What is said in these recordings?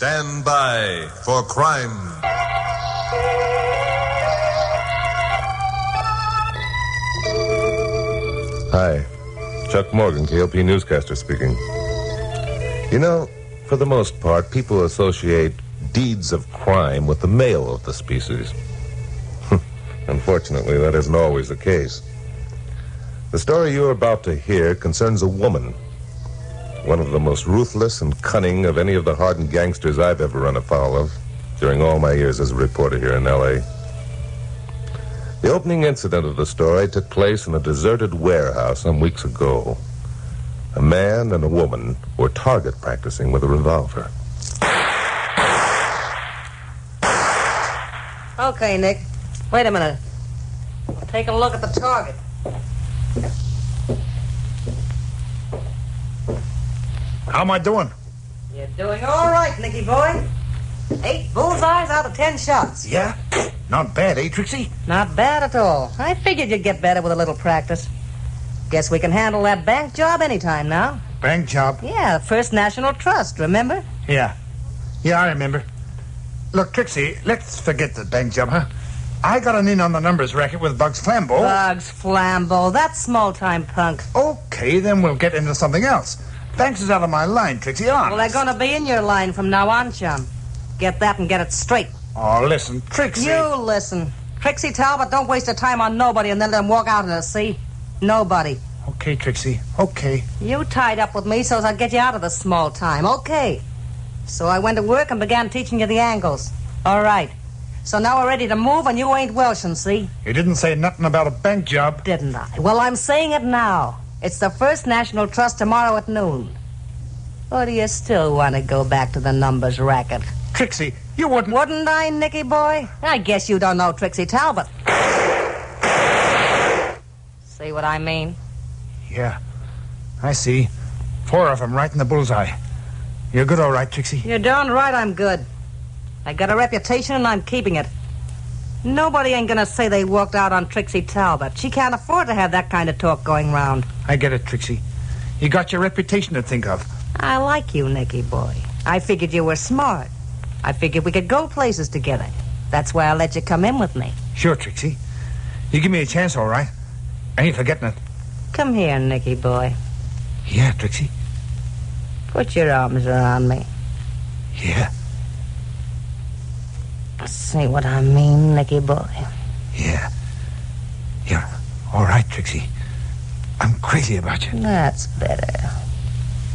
Stand by for crime. Hi, Chuck Morgan, KLP newscaster speaking. You know, for the most part, people associate deeds of crime with the male of the species. Unfortunately, that isn't always the case. The story you're about to hear concerns a woman, one of the most ruthless and cunning of any of the hardened gangsters I've ever run afoul of during all my years as a reporter here in L.A. The opening incident of the story took place in a deserted warehouse some weeks ago. A man and a woman were target practicing with a revolver. Okay, Nick. Wait a minute. I'll take a look at the target. How am I doing? You're doing all right, Nicky boy. 8 bullseyes out of 10 shots. Yeah? Not bad, eh, Trixie? Not bad at all. I figured you'd get better with a little practice. Guess we can handle that bank job anytime now. Bank job? Yeah, First National Trust, remember? Yeah. Yeah, I remember. Look, Trixie, let's forget the bank job, huh? I got an in on the numbers racket with Bugs Flambeau. Bugs Flambeau, that small-time punk. Okay, then we'll get into something else. Banks is out of my line, Trixie, honest. Well, they're gonna be in your line from now on, chum. Get that and get it straight. Oh, listen, Trixie. You listen. Trixie Talbot, don't waste your time on nobody and then let him walk out in the sea. Nobody. Okay, Trixie, okay. You tied up with me so as I'd get you out of the small time. Okay. So I went to work and began teaching you the angles. All right. So now we're ready to move and you ain't Welshing, see? You didn't say nothing about a bank job. Didn't I? Well, I'm saying it now. It's the First National Trust tomorrow at noon. Or do you still want to go back to the numbers racket? Trixie, you wouldn't... Wouldn't I, Nicky boy? I guess you don't know Trixie Talbot. See what I mean? Yeah, I see. 4 of them right in the bullseye. You're good, all right, Trixie? You're darn right I'm good. I got a reputation and I'm keeping it. Nobody ain't gonna say they walked out on Trixie Talbot. She can't afford to have that kind of talk going round. I get it, Trixie. You got your reputation to think of. I like you, Nicky boy. I figured you were smart. I figured we could go places together. That's why I let you come in with me. Sure, Trixie. You give me a chance, all right. I ain't forgetting it. Come here, Nicky boy. Yeah, Trixie. Put your arms around me. Yeah. See what I mean, Nicky boy? Yeah. You're all right, Trixie. I'm crazy about you. That's better.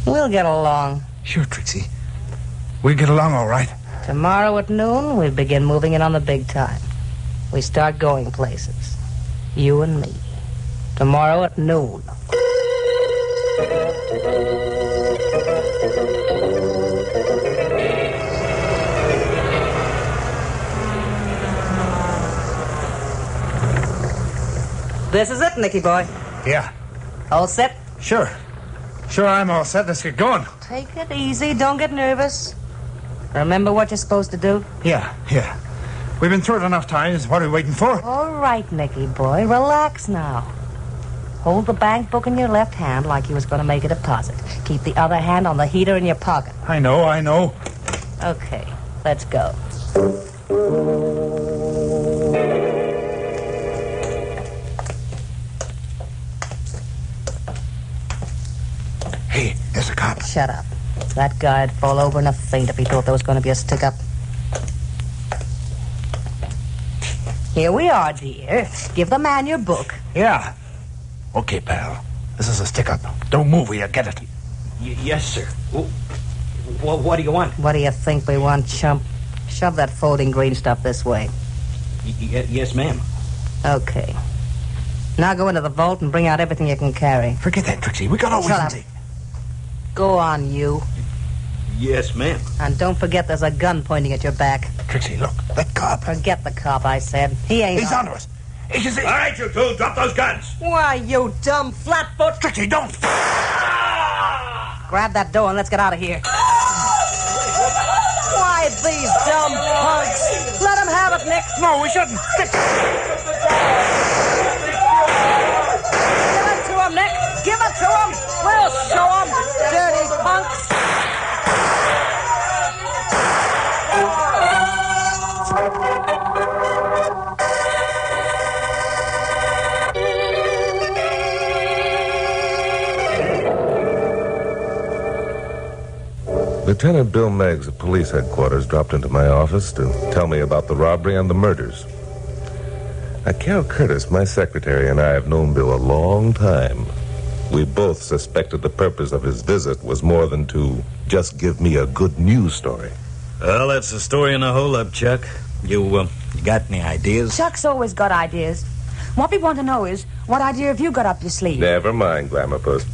We'll get along. Sure, Trixie. We'll get along all right. Tomorrow at noon, we begin moving in on the big time. We start going places. You and me. Tomorrow at noon. This is it, Nicky boy. Yeah. All set? Sure. Sure, I'm all set. Let's get going. Take it easy. Don't get nervous. Remember what you're supposed to do? Yeah. We've been through it enough times. What are we waiting for? All right, Nicky boy. Relax now. Hold the bank book in your left hand like you was going to make a deposit. Keep the other hand on the heater in your pocket. I know. Okay, let's go. Hey, there's a cop. Shut up. That guy'd fall over in a faint if he thought there was going to be a stick-up. Here we are, dear. Give the man your book. Yeah. Okay, pal. This is a stick-up. Don't move or you get it. Yes, sir. What do you want? What do you think we want, chump? Shove that folding green stuff this way. Yes, ma'am. Okay. Now go into the vault and bring out everything you can carry. Forget that, Trixie. We got all we Shut can up. take. Go on, you. Yes, ma'am. And don't forget there's a gun pointing at your back. Trixie, look. That cop. Forget the cop, I said. He ain't He's onto us. He can see. All right, you two, drop those guns. Why, you dumb flatfoot. Trixie, don't. Grab that door and let's get out of here. Why, these dumb punks. Let him have it, Nick. No, we shouldn't. Give it to him, Nick. Give it to him. We'll show him. Dirty punks. Lieutenant Bill Meggs of police headquarters dropped into my office to tell me about the robbery and the murders. Now, Carol Curtis, my secretary, and I have known Bill a long time. We both suspected the purpose of his visit was more than to just give me a good news story. Well, that's the story in the holdup, Chuck. You got any ideas? Chuck's always got ideas. What we want to know is, what idea have you got up your sleeve? Never mind, Glamour Puss.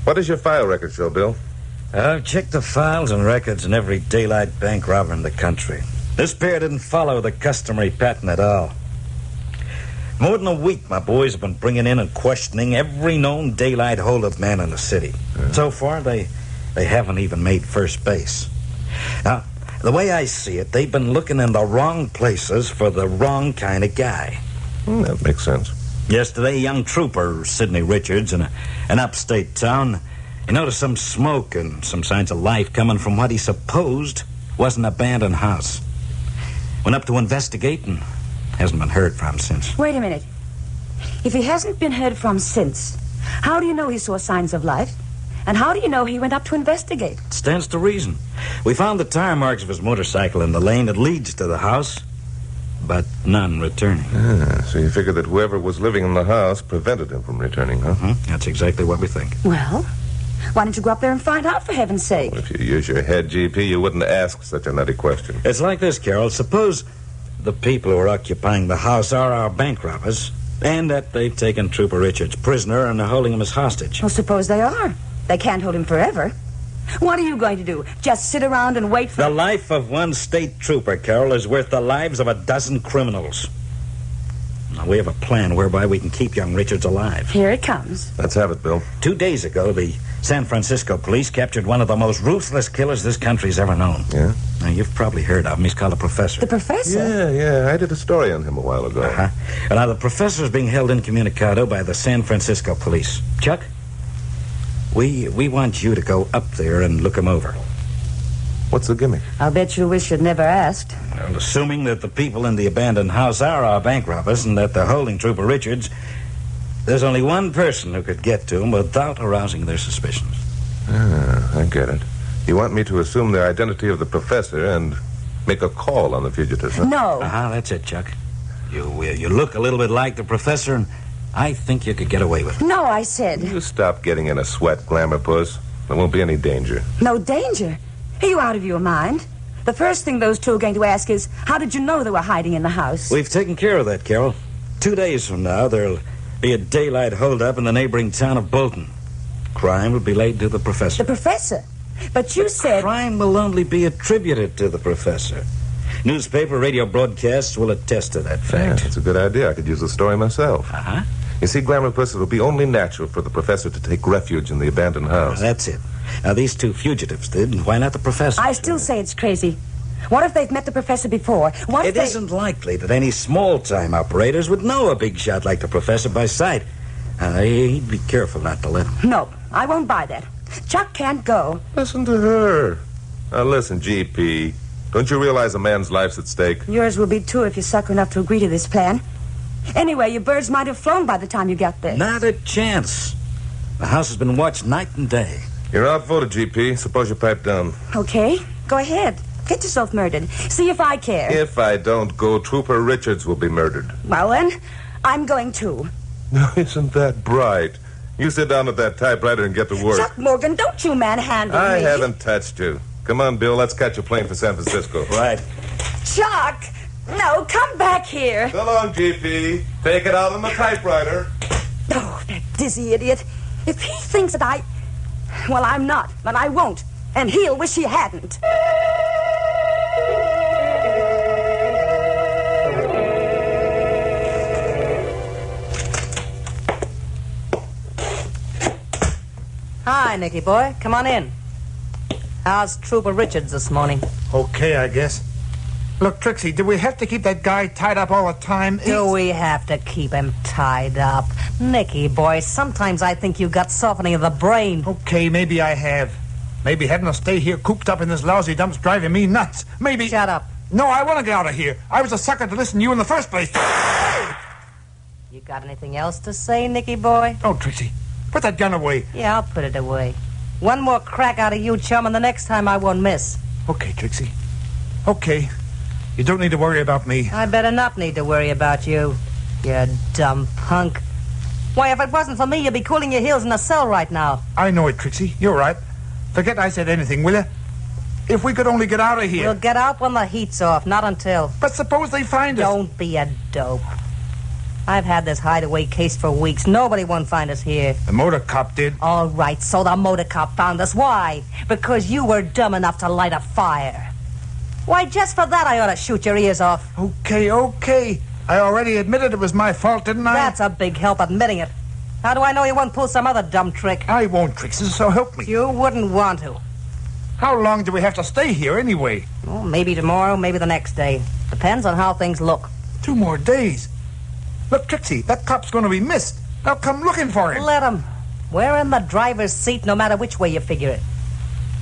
What does your file record show, Bill? I've checked the files and records in every daylight bank robber in the country. This pair didn't follow the customary pattern at all. More than a week, my boys have been bringing in and questioning every known daylight holdup man in the city. So far, they haven't even made first base. Now, the way I see it, they've been looking in the wrong places for the wrong kind of guy. That makes sense. Yesterday, a young trooper, Sidney Richards, in an upstate town, he noticed some smoke and some signs of life coming from what he supposed was an abandoned house. Went up to investigate and hasn't been heard from since. Wait a minute. If he hasn't been heard from since, how do you know he saw signs of life? And how do you know he went up to investigate? Stands to reason. We found the tire marks of his motorcycle in the lane that leads to the house, but none returning. So you figure that whoever was living in the house prevented him from returning, huh? That's exactly what we think. Well, why don't you go up there and find out, for heaven's sake? Well, if you use your head, GP, you wouldn't ask such a nutty question. It's like this, Carol. Suppose the people who are occupying the house are our bank robbers, and that they've taken Trooper Richards prisoner and are holding him as hostage. Well, suppose they are. They can't hold him forever. What are you going to do? Just sit around and wait for... The life of one state trooper, Carol, is worth the lives of a dozen criminals. Now, we have a plan whereby we can keep young Richards alive. Here it comes. Let's have it, Bill. 2 days ago, the San Francisco police captured one of the most ruthless killers this country's ever known. Yeah? Now, you've probably heard of him. He's called the Professor. The Professor? Yeah. I did a story on him a while ago. And now, the Professor's being held incommunicado by the San Francisco police. Chuck, we want you to go up there and look him over. What's the gimmick? I'll bet you wish you'd never asked. Well, assuming that the people in the abandoned house are our bank robbers and that they're holding Trooper Richards, there's only one person who could get to him without arousing their suspicions. I get it. You want me to assume the identity of the Professor and make a call on the fugitives, huh? No. That's it, Chuck. You look a little bit like the Professor, and I think you could get away with it. No, I said. You stop getting in a sweat, Glamour Puss. There won't be any danger. No danger? Are you out of your mind? The first thing those two are going to ask is, how did you know they were hiding in the house? We've taken care of that, Carol. 2 days from now, there'll be a daylight holdup in the neighboring town of Bolton. Crime will be laid to the Professor. The Professor? But you said... Crime will only be attributed to the Professor. Newspaper, radio broadcasts will attest to that fact. Yeah, that's a good idea. I could use the story myself. You see, Glamour Puss, it'll be only natural for the Professor to take refuge in the abandoned house. That's it. Now, these two fugitives did, and why not the Professor? I still say it's crazy. What if they've met the Professor before? What if It isn't likely that any small-time operators would know a big shot like the Professor by sight. He'd be careful not to let him. No, I won't buy that. Chuck can't go. Listen to her. Now, listen, GP. Don't you realize a man's life's at stake? Yours will be, too, if you're sucker enough to agree to this plan. Anyway, your birds might have flown by the time you got there. Not a chance. The house has been watched night and day. You're outvoted, GP. Suppose you pipe down. Okay, go ahead. Get yourself murdered. See if I care. If I don't go, Trooper Richards will be murdered. Well, then, I'm going too. Now, isn't that bright? You sit down at that typewriter and get to work. Chuck Morgan, don't you manhandle me. I haven't touched you. Come on, Bill. Let's catch a plane for San Francisco. Right. Chuck! No, come back here. So long, GP. Take it out on the typewriter. Oh, that dizzy idiot. If he thinks that Well, I'm not, but I won't. And he'll wish he hadn't. Hi, Nicky boy. Come on in. How's Trooper Richards this morning? Okay, I guess. Look, Trixie, do we have to keep that guy tied up all the time? Do we have to keep him tied up? Nicky boy, sometimes I think you got softening of the brain. Okay, maybe I have. Maybe having to stay here cooped up in this lousy dump's driving me nuts. Maybe... Shut up. No, I want to get out of here. I was a sucker to listen to you in the first place. You got anything else to say, Nicky boy? Oh, Trixie, put that gun away. Yeah, I'll put it away. One more crack out of you, chum, and the next time I won't miss. Okay, Trixie. Okay. You don't need to worry about me. I better not need to worry about you, you dumb punk. Why, if it wasn't for me, you'd be cooling your heels in a cell right now. I know it, Trixie. You're right. Forget I said anything, will you? If we could only get out of here. We'll get out when the heat's off, not until. But suppose they find us. Don't be a dope. I've had this hideaway case for weeks. Nobody won't find us here. The motor cop did. All right, so the motor cop found us. Why? Because you were dumb enough to light a fire. Why, just for that I ought to shoot your ears off. Okay. I already admitted it was my fault, didn't I? That's a big help admitting it. How do I know you won't pull some other dumb trick? I won't, Trixie, so help me. You wouldn't want to. How long do we have to stay here anyway? Well, maybe tomorrow, maybe the next day. Depends on how things look. 2 more days. Look, Trixie, that cop's going to be missed. They'll come looking for him. Let him. We're in the driver's seat no matter which way you figure it.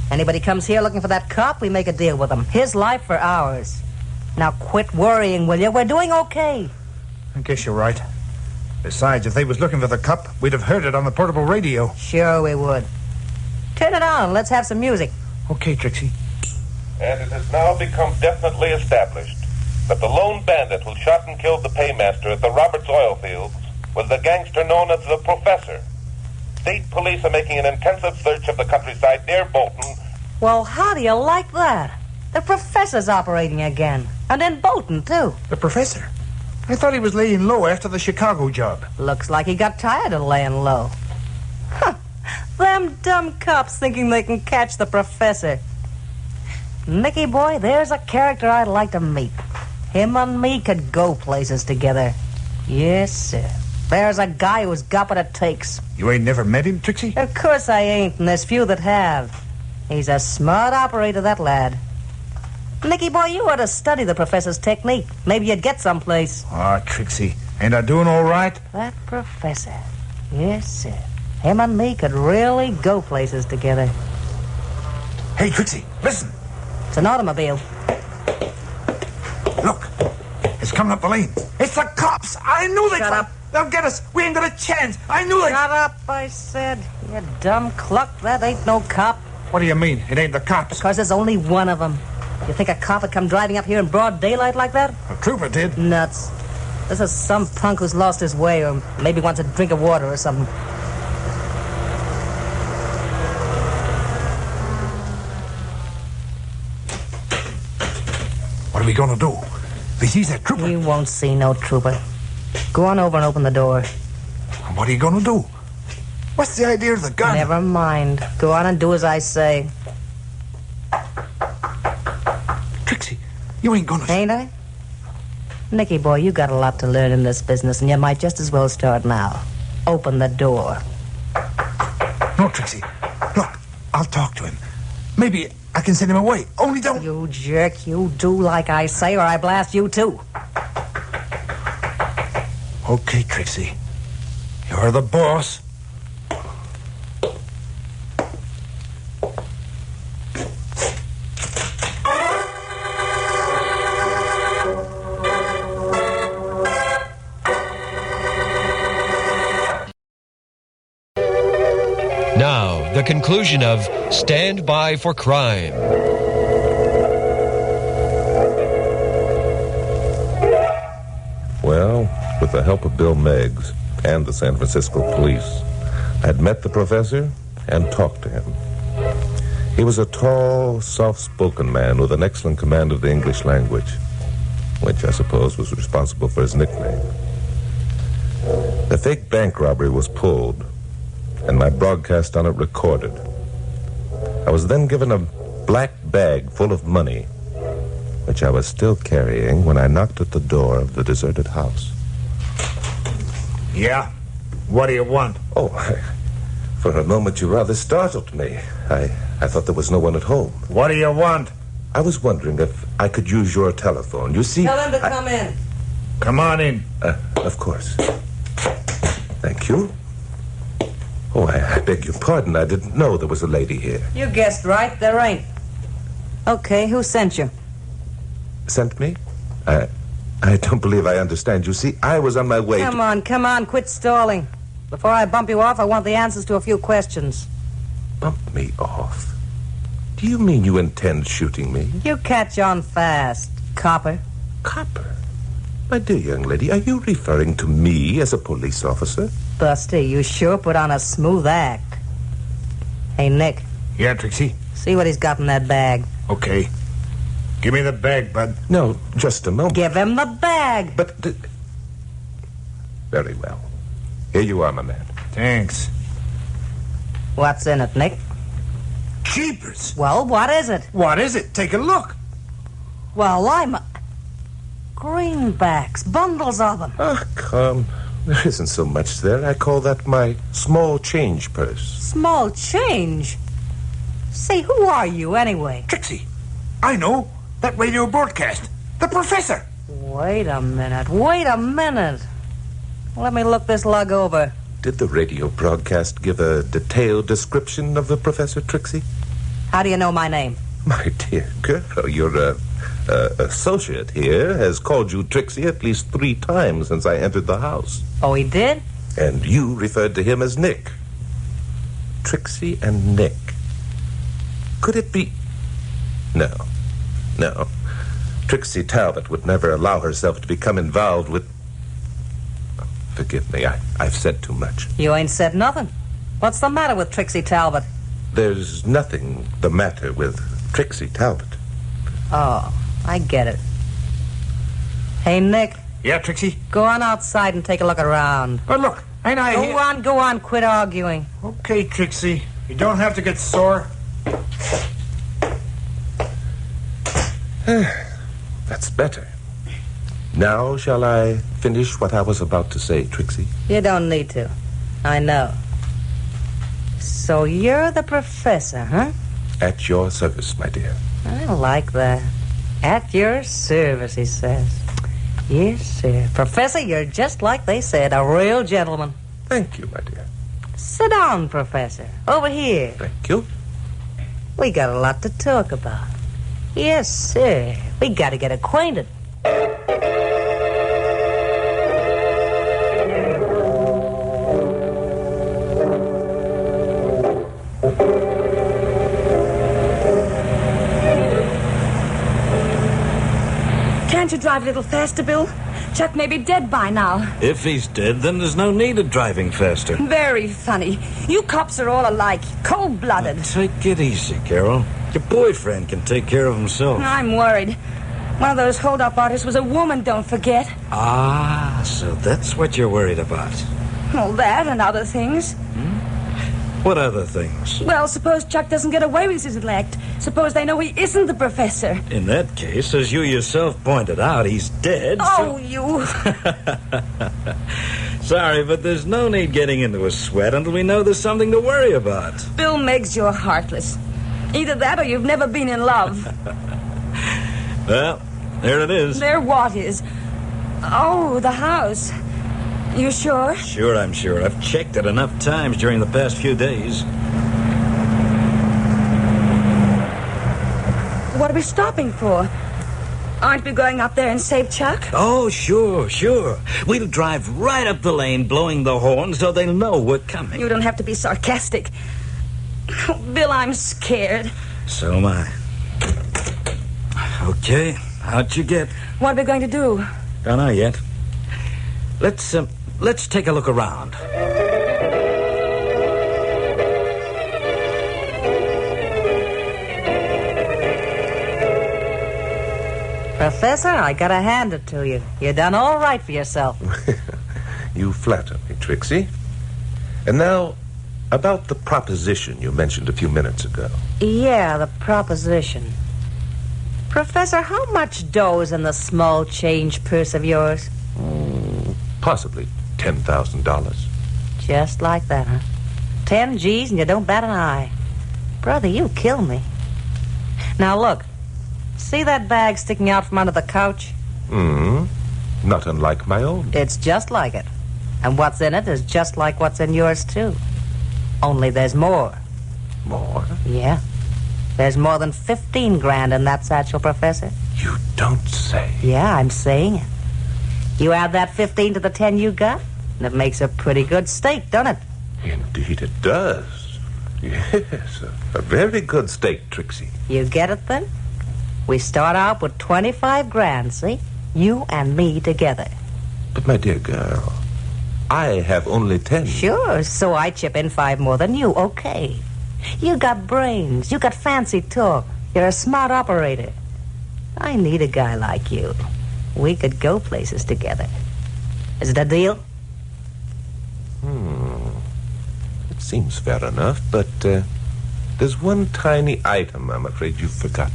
Anybody comes here looking for that cop, we make a deal with him. His life for ours. Now quit worrying, will you? We're doing okay. I guess you're right. Besides, if they was looking for the cop, we'd have heard it on the portable radio. Sure we would. Turn it on. Let's have some music. Okay, Trixie. And it has now become definitely established that the lone bandit who shot and killed the paymaster at the Roberts oil fields was the gangster known as the Professor. State police are making an intensive search of the countryside near Bolton. Well, how do you like that? The professor's operating again. And in Bolton, too. The professor? I thought he was laying low after the Chicago job. Looks like he got tired of laying low. Huh. Them dumb cops thinking they can catch the professor. Mickey boy, there's a character I'd like to meet. Him and me could go places together. Yes, sir. There's a guy who's got what it takes. You ain't never met him, Trixie? Of course I ain't, and there's few that have. He's a smart operator, that lad. Mickey boy, you ought to study the professor's technique. Maybe you'd get someplace. Ah, Trixie, ain't I doing all right? That professor. Yes, sir. Him and me could really go places together. Hey, Trixie, listen. It's an automobile. Look, it's coming up the lane. It's the cops. I knew they'd Shut come. up. They'll get us. We ain't got a chance. I knew they... Shut up, I said. You dumb cluck. That ain't no cop. What do you mean? It ain't the cops. Because there's only one of them. You think a cop would come driving up here in broad daylight like that? A trooper did. Nuts. This is some punk who's lost his way or maybe wants a drink of water or something. What are we gonna do? If he sees that trooper... He won't see no trooper. Go on over and open the door. What are you gonna do? What's the idea of the gun? Never mind. Go on and do as I say. Trixie, you ain't gonna... Ain't I? Nicky boy, you got a lot to learn in this business, and you might just as well start now. Open the door. No, Trixie. Look, I'll talk to him. Maybe I can send him away. Only don't... You jerk, you do like I say, or I blast you too. Okay, Trixie. You're the boss. Now, the conclusion of Stand By for Crime. Well, with the help of Bill Meggs and the San Francisco police, I'd met the professor and talked to him. He was a tall, soft-spoken man with an excellent command of the English language, which I suppose was responsible for his nickname. The fake bank robbery was pulled, and my broadcast on it recorded. I was then given a black bag full of money, which I was still carrying when I knocked at the door of the deserted house. Yeah? What do you want? Oh, for a moment you rather startled me. I thought there was no one at home. What do you want? I was wondering if I could use your telephone. You see... Tell him to come in. Come on in. Of course. Thank you. Oh, I beg your pardon. I didn't know there was a lady here. You guessed right, there ain't. Okay, who sent you? Sent me? I don't believe I understand. You see, I was on my way Come on, quit stalling. Before I bump you off, I want the answers to a few questions. Bump me off? Do you mean you intend shooting me? You catch on fast, copper. Copper? My dear young lady, are you referring to me as a police officer? Busty, you sure put on a smooth act. Hey, Nick, Yeah, Trixie? see what he's got in that bag. Okay. Give me the bag, bud. No, just a moment. Give him the bag. But... Very well. Here you are, my man. Thanks. What's in it, Nick? Jeepers! Well, what is it? What is it? Take a look. Well, greenbacks, bundles of them. Oh, come. There isn't so much there. I call that my small change purse. Small change? Say, who are you, anyway? Trixie, I know. That radio broadcast. The professor. Wait a minute. Let me look this lug over. Did the radio broadcast give a detailed description of the Professor, Trixie? How do you know my name? My dear girl, your associate here has called you Trixie at least 3 times since I entered the house. Oh, he did? And you referred to him as Nick. Trixie and Nick. Could it be... No. Trixie Talbot would never allow herself to become involved with... Forgive me, I've said too much. You ain't said nothing. What's the matter with Trixie Talbot? There's nothing the matter with Trixie Talbot. Oh, I get it. Hey, Nick, Yeah, Trixie? go on outside and take a look around. Oh, look. Ain't I here? Go on, quit arguing. Okay, Trixie. You don't have to get sore. That's better. Now shall I finish what I was about to say, Trixie? You don't need to. I know. So you're the professor, huh? At your service, my dear. I like that. At your service, he says. Yes, sir. Professor, you're just like they said, a real gentleman. Thank you, my dear. Sit down, Professor. Over here. Thank you. We got a lot to talk about. Yes, sir. We got to get acquainted. Can't you drive a little faster, Bill? Chuck may be dead by now. If he's dead, then there's no need of driving faster. Very funny. You cops are all alike, cold-blooded. Take it easy, Carol. Your boyfriend can take care of himself. I'm worried. One of those hold-up artists was a woman, don't forget. Ah, so that's what you're worried about. All that and other things. What other things? Well, suppose Chuck doesn't get away with his elect. Suppose they know he isn't the professor. In that case, as you yourself pointed out, he's dead. Oh, you... Sorry, but there's no need getting into a sweat until we know there's something to worry about. Bill Meggs, you're heartless. Either that or you've never been in love. Well, there it is. There what is? Oh, the house. You sure? Sure, I'm sure. I've checked it enough times during the past few days. What are we stopping for? Aren't we going up there and save Chuck? Oh, sure. We'll drive right up the lane, blowing the horn so they'll know we're coming. You don't have to be sarcastic. Oh, Bill, I'm scared. So am I. Okay, how'd you get? What are we going to do? Don't know yet. Let's take a look around. Professor, I gotta hand it to you. You done all right for yourself. You flatter me, Trixie. And now, about the proposition you mentioned a few minutes ago. Yeah, the proposition. Professor, how much dough's in the small change purse of yours? Possibly $10,000. Just like that, huh? 10 G's and you don't bat an eye. Brother, you kill me. Now look, see that bag sticking out from under the couch? Not unlike my own. It's just like it. And what's in it is just like what's in yours, too. Only there's more. More? Yeah. There's more than 15 grand in that satchel, Professor. You don't say. Yeah, I'm saying it. You add that 15 to the 10 you got, and it makes a pretty good stake, don't it? Indeed it does. Yes, a very good stake, Trixie. You get it then? We start out with 25 grand, see? You and me together. But, my dear girl, I have only 10. Sure, so I chip in 5 more than you, okay. You got brains, you got fancy talk. You're a smart operator. I need a guy like you. We could go places together. Is it a deal? It seems fair enough, but there's one tiny item I'm afraid you've forgotten.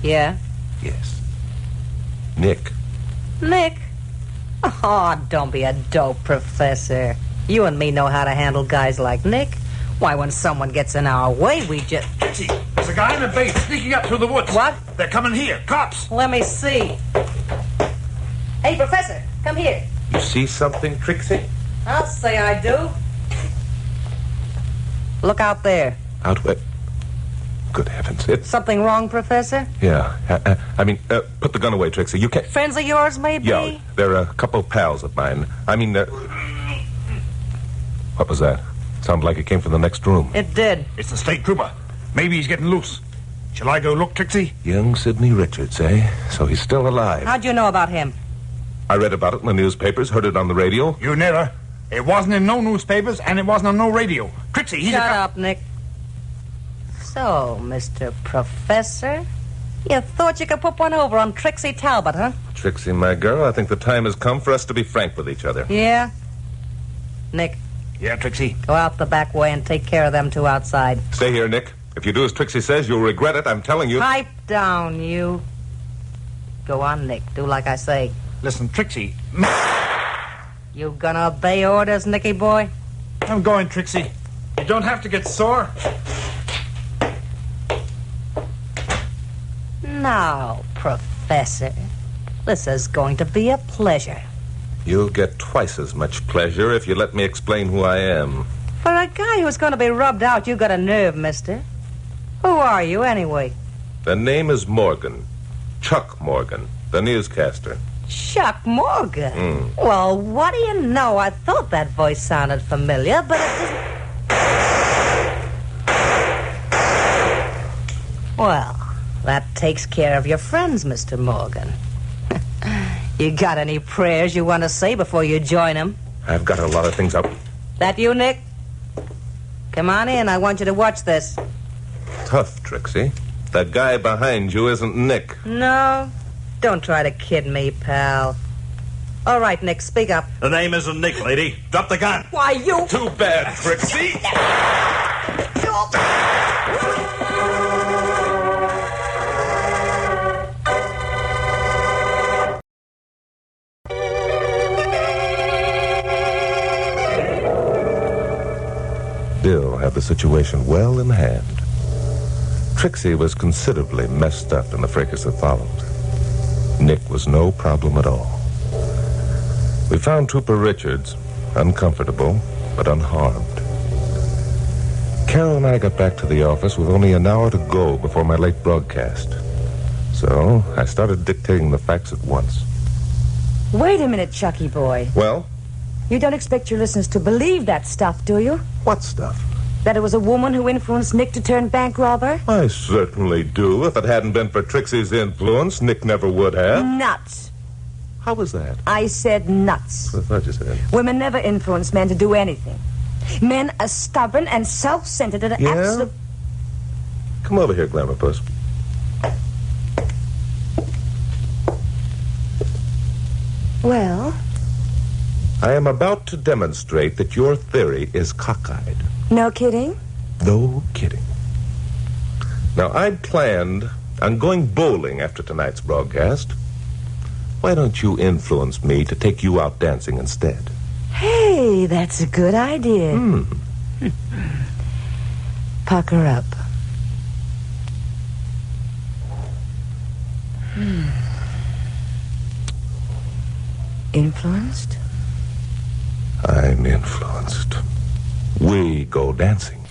Yeah? Yes. Nick. Nick? Oh, don't be a dope, Professor. You and me know how to handle guys like Nick. Why, when someone gets in our way, we just... Trixie, there's a guy in a bait sneaking up through the woods. What? They're coming here. Cops. Let me see. Hey, Professor, come here. You see something, Trixie? I'll say I do. Look out there. Out where? Good heavens, it's... Something wrong, Professor? Yeah, put the gun away, Trixie. You can't... Friends of yours, maybe? Yeah, they're a couple pals of mine. What was that? Sounded like it came from the next room. It did. It's the state trooper. Maybe he's getting loose. Shall I go look, Trixie? Young Sidney Richards, eh? So he's still alive. How'd you know about him? I read about it in the newspapers, heard it on the radio. You never. It wasn't in no newspapers, and it wasn't on no radio. Trixie, he's Shut a... up, Nick. So, Mr. Professor, you thought you could put one over on Trixie Talbot, huh? Trixie, my girl, I think the time has come for us to be frank with each other. Yeah? Nick, Yeah, Trixie. go out the back way and take care of them two outside. Stay here, Nick. If you do as Trixie says, you'll regret it. I'm telling you. Pipe down, you. Go on, Nick. Do like I say. Listen, Trixie. You gonna obey orders, Nicky boy? I'm going, Trixie. You don't have to get sore. Now, Professor, this is going to be a pleasure. You'll get twice as much pleasure if you let me explain who I am. For a guy who's going to be rubbed out, you got a nerve, mister. Who are you, anyway? The name is Morgan. Chuck Morgan, the newscaster. Chuck Morgan? Well, what do you know? I thought that voice sounded familiar, but it doesn't... Well, that takes care of your friends, Mr. Morgan. You got any prayers you want to say before you join them? I've got a lot of things up. That you, Nick? Come on in. I want you to watch this. Tough, Trixie. That guy behind you isn't Nick. No? Don't try to kid me, pal. All right, Nick, speak up. The name isn't Nick, lady. Drop the gun. Why, you... Too bad, Trixie. Bill had the situation well in hand. Trixie was considerably messed up in the fracas that followed. Nick was no problem at all. We found Trooper Richards uncomfortable, but unharmed. Carol and I got back to the office with only an hour to go before my late broadcast. So I started dictating the facts at once. Wait a minute, Chucky boy. Well, You don't expect your listeners to believe that stuff, do you? what stuff? That it was a woman who influenced Nick to turn bank robber? I certainly do. If it hadn't been for Trixie's influence, Nick never would have. Nuts. How was that? I said nuts. I thought you said. Women never influence men to do anything. Men are stubborn and self-centered and Yeah? absolute... Come over here, Glamour Puss. Well, I am about to demonstrate that your theory is cockeyed. no kidding? No kidding. Now, I'd planned on going bowling after tonight's broadcast. Why don't you influence me to take you out dancing instead? Hey, that's a good idea. Pucker up. Influenced? I'm influenced. We go dancing.